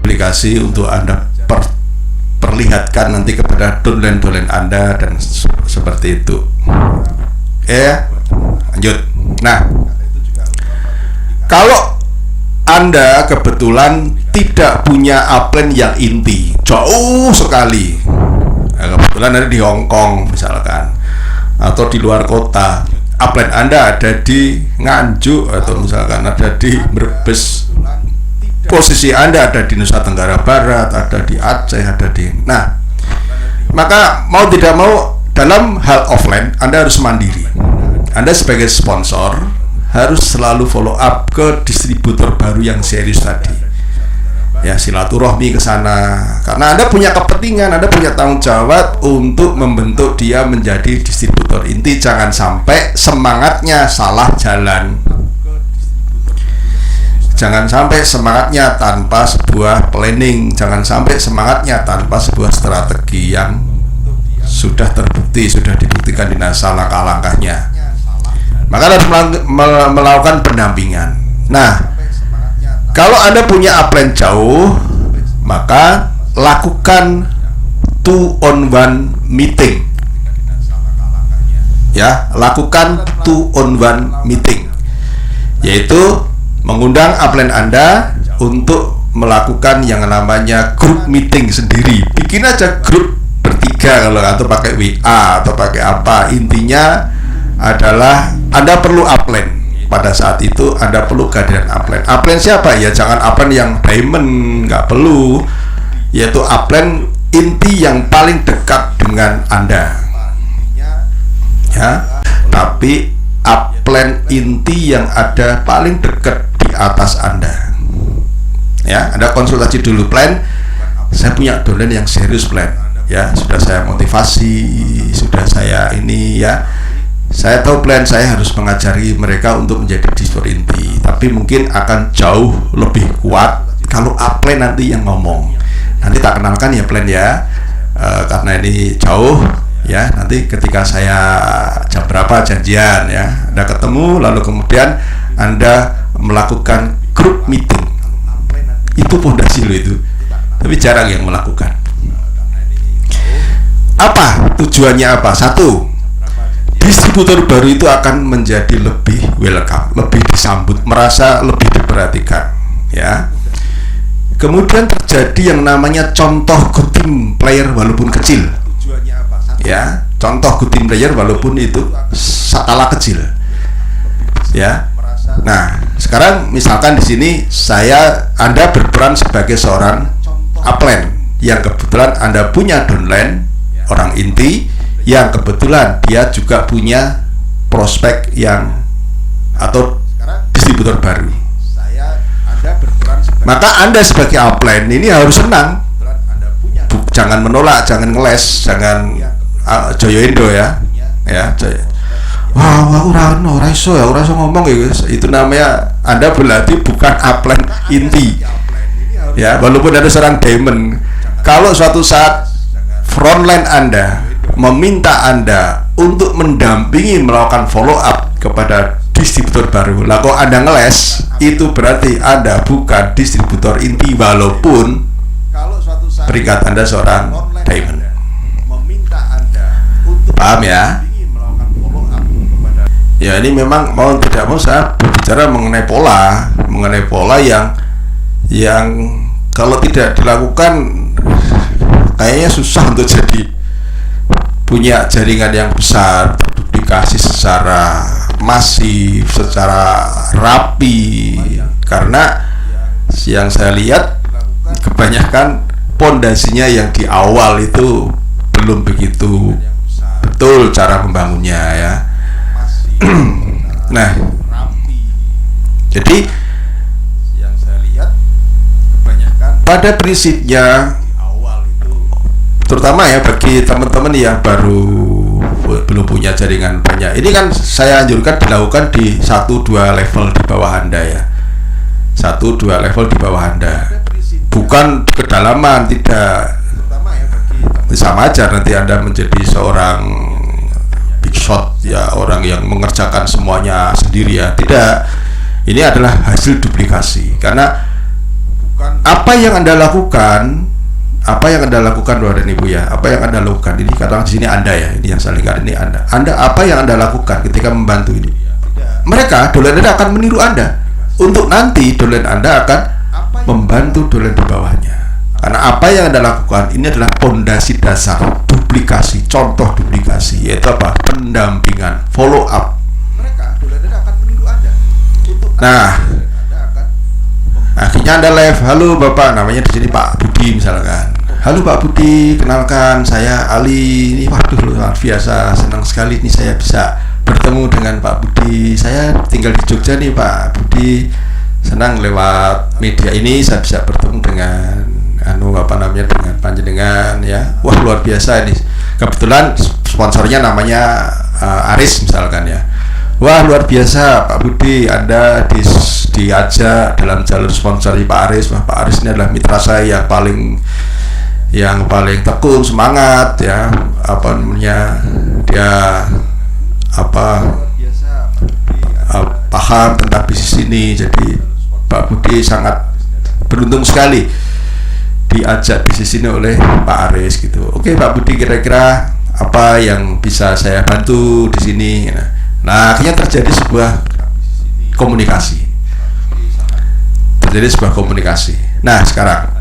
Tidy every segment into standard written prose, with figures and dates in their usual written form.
Aplikasi untuk Anda perlihatkan nanti kepada downline Anda dan seperti itu. Lanjut. Nah, kalau Anda kebetulan tidak punya upline yang inti, jauh sekali, kebetulan ada di Hong Kong misalkan, atau di luar kota, upline Anda ada di Nganjuk atau misalkan ada di Brebes, posisi Anda ada di Nusa Tenggara Barat, ada di Aceh, ada di... Nah, maka mau tidak mau dalam hal offline Anda harus mandiri. Anda sebagai sponsor harus selalu follow up ke distributor baru yang serius tadi. Ya, silaturahmi ke sana. Karena Anda punya kepentingan, Anda punya tanggung jawab untuk membentuk dia menjadi distributor inti. Jangan sampai semangatnya salah jalan. Jangan sampai semangatnya tanpa sebuah planning, jangan sampai semangatnya tanpa sebuah strategi yang sudah terbukti, sudah dibuktikan di NASA langkah-langkahnya. Maka harus melakukan pendampingan. Nah, kalau Anda punya upline jauh, maka lakukan 2-on-1 meeting. Ya, lakukan 2-on-1 meeting, yaitu mengundang upline Anda untuk melakukan yang namanya group meeting sendiri. Bikin aja grup bertiga kalau, atau pakai WA atau pakai apa. Intinya adalah Anda perlu upline. Pada saat itu Anda perlu kehadiran upline. Upline siapa? Ya jangan upline yang diamond, nggak perlu. Yaitu upline inti yang paling dekat dengan Anda. Ya, tapi upline inti yang ada paling dekat di atas Anda. Ya, Anda konsultasi dulu plan. Saya punya downline yang serius plan. Ya, sudah saya motivasi, sudah saya ini ya. Saya tahu plan saya harus mengajari mereka untuk menjadi distributor inti. Tapi mungkin akan jauh lebih kuat kalau upline nanti yang ngomong. Nanti tak kenalkan ya plan ya. Karena ini jauh. Ya, nanti ketika saya jam berapa janjian ya, Anda ketemu, lalu kemudian Anda melakukan group meeting. Itu pondasi lo itu, tapi jarang yang melakukan. Apa tujuannya? Apa? Satu, distributor baru itu akan menjadi lebih welcome, lebih disambut, merasa lebih diperhatikan. Ya. Kemudian terjadi yang namanya contoh good team player walaupun kecil. Ya, contoh good team player walaupun itu skala kecil. Ya. Nah, sekarang misalkan di sini Anda berperan sebagai seorang upline yang kebetulan Anda punya downline orang inti yang kebetulan dia juga punya prospek yang atau distributor baru. Maka Anda sebagai upline ini harus senang. Jangan menolak, jangan ngeles, jangan Joyo Indo ya. Ya, wah, ora iso ngomong ya. Itu namanya Anda berarti bukan upline inti. Ya, walaupun ada seorang diamond. Kalau suatu saat frontline Anda meminta Anda untuk mendampingi melakukan follow up kepada distributor baru, lah kok Anda ngeles, itu berarti Anda bukan distributor inti walaupun peringkat Anda seorang diamond. Paham ya? Ya, ini memang mau tidak mau saya berbicara mengenai pola yang kalau tidak dilakukan kayaknya susah untuk jadi punya jaringan yang besar, terpublikasi secara masif, secara rapi. Karena yang saya lihat kebanyakan pondasinya yang di awal itu belum begitu betul cara membangunnya ya. Nah, jadi yang saya lihat kebanyakan pada prinsipnya terutama ya bagi teman-teman yang belum punya jaringan banyak, ini kan saya anjurkan dilakukan di 1-2 level di bawah Anda ya, 1-2 level di bawah Anda. bukan kedalaman, tidak. Sama aja nanti Anda menjadi seorang big shot ya, orang yang mengerjakan semuanya sendiri ya. Tidak, ini adalah hasil duplikasi. Karena apa yang Anda lakukan, Bapak dan Ibu ya, apa yang Anda lakukan ini, katakan di sini Anda ya, ini yang saya lihat ini Anda apa yang Anda lakukan ketika membantu ini, mereka dolen Anda akan meniru Anda, untuk nanti dolen Anda akan membantu dolen di bawahnya. Karena apa yang Anda lakukan ini adalah pondasi dasar duplikasi, contoh duplikasi, yaitu apa? Pendampingan, follow up. Nah, akhirnya Anda live, halo Bapak, namanya di sini Pak Budi misalkan. Halo Pak Budi, kenalkan saya Ali. Ini waduh luar biasa, senang sekali nih saya bisa bertemu dengan Pak Budi. Saya tinggal di Jogja nih Pak Budi. Senang lewat media ini saya bisa bertemu dengan dengan panjenengan ya. Wah luar biasa ini. Kebetulan sponsornya namanya Aris misalkan ya. Wah luar biasa Pak Budi, Anda diajak dalam jalur sponsor Pak Aris. Wah Pak Aris ini adalah mitra saya yang paling tekun, semangat ya, dia paham tentang bisnis ini. Jadi Pak Budi sangat beruntung sekali diajak bisnis ini oleh Pak Aris gitu. Oke Pak Budi, kira-kira apa yang bisa saya bantu di sini? Nah, akhirnya terjadi sebuah komunikasi. Nah, sekarang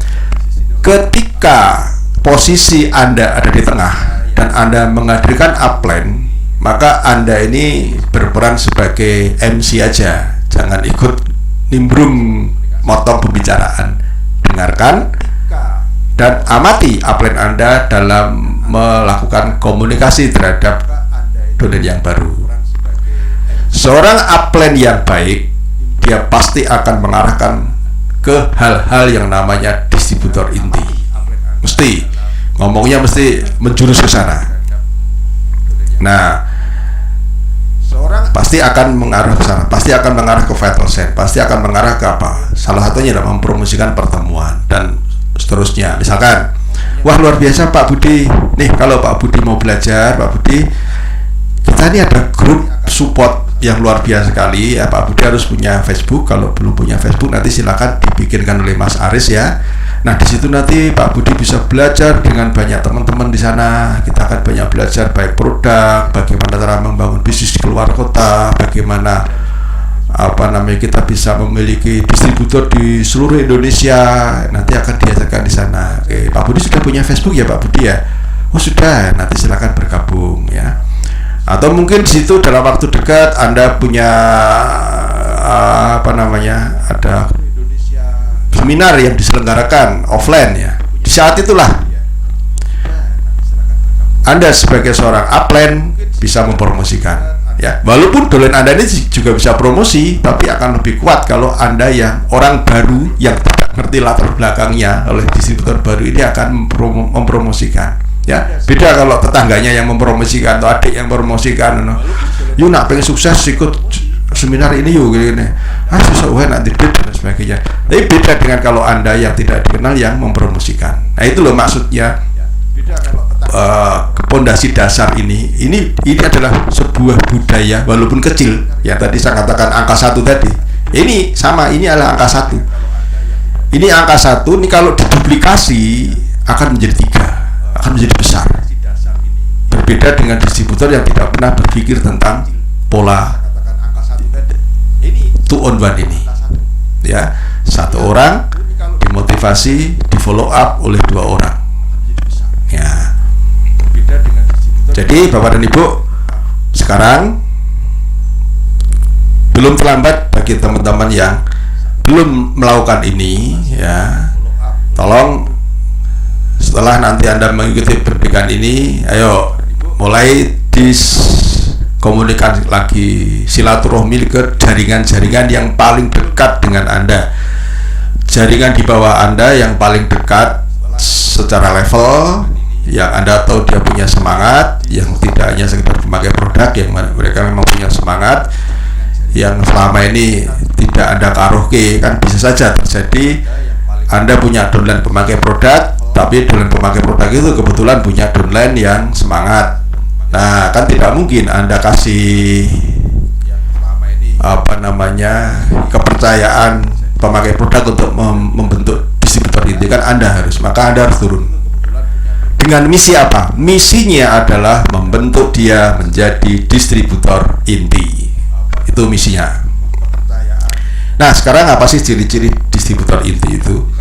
ketika posisi Anda ada di tengah dan Anda menghadirkan upline, maka Anda ini berperan sebagai MC aja. Jangan ikut nimbrung motong pembicaraan. Dengarkan dan amati upline Anda dalam melakukan komunikasi terhadap dolen yang baru. Seorang upline yang baik, dia pasti akan mengarahkan ke hal-hal yang namanya distributor inti. Mesti ngomongnya mesti menjurus ke sana. Nah, pasti akan mengarah ke sana, pasti akan mengarah ke vital sign, pasti akan mengarah ke apa? Salah satunya adalah mempromosikan pertemuan dan seterusnya. Misalkan, wah luar biasa Pak Budi. Nih kalau Pak Budi mau belajar, Pak Budi, kita ini ada grup support yang luar biasa sekali ya. Pak Budi harus punya Facebook. Kalau belum punya Facebook nanti silakan dibikinkan oleh Mas Aris ya. Nah di situ nanti Pak Budi bisa belajar dengan banyak teman-teman di sana. Kita akan banyak belajar baik produk, bagaimana cara membangun bisnis di luar kota, bagaimana kita bisa memiliki distributor di seluruh Indonesia. Nanti akan diajarkan di sana. Oke, Pak Budi sudah punya Facebook ya Pak Budi ya? Oh sudah, nanti silakan bergabung ya. Atau mungkin di situ dalam waktu dekat Anda punya ada seminar yang diselenggarakan offline ya. Di saat itulah Anda sebagai seorang upline bisa mempromosikan ya. Walaupun dolen Anda ini juga bisa promosi, tapi akan lebih kuat kalau Anda yang orang baru yang tidak ngerti latar belakangnya oleh distributor baru ini akan mempromosikan. Ya, beda kalau tetangganya yang mempromosikan atau adik yang mempromosikan. Yuk nak pengen sukses ikut seminar ini yuk gini. Susah nanti dan sebagainya. Tapi beda dengan kalau Anda yang tidak dikenal yang mempromosikan. Nah itu loh maksudnya pondasi dasar ini adalah sebuah budaya walaupun kecil. Ya tadi saya katakan angka 1 tadi. Ini sama, ini adalah angka 1. Ini angka 1 ini kalau diduplikasi akan menjadi 3. Akan menjadi besar. Berbeda dengan distributor yang tidak pernah berpikir tentang pola 2 on 1 ini. Ya, satu orang dimotivasi, di follow up oleh 2 orang. Ya. Jadi Bapak dan Ibu, sekarang belum terlambat bagi teman-teman yang belum melakukan ini ya. Tolong setelah nanti Anda mengikuti bimbingan ini, ayo mulai komunikasi lagi, silaturahmi ke jaringan-jaringan yang paling dekat dengan Anda, jaringan di bawah Anda yang paling dekat secara level, yang Anda tahu dia punya semangat, yang tidak hanya sekedar memakai produk, yang mereka memang punya semangat, yang selama ini tidak Anda karoke, kan bisa saja terjadi Anda punya downline pemakai produk, tapi downline pemakai produk itu kebetulan punya downline yang semangat. Nah, kan tidak mungkin Anda kasih kepercayaan pemakai produk untuk membentuk distributor inti, kan maka Anda harus turun. Dengan misi apa? Misinya adalah membentuk dia menjadi distributor inti. Itu misinya. Nah, sekarang apa sih ciri-ciri distributor inti itu?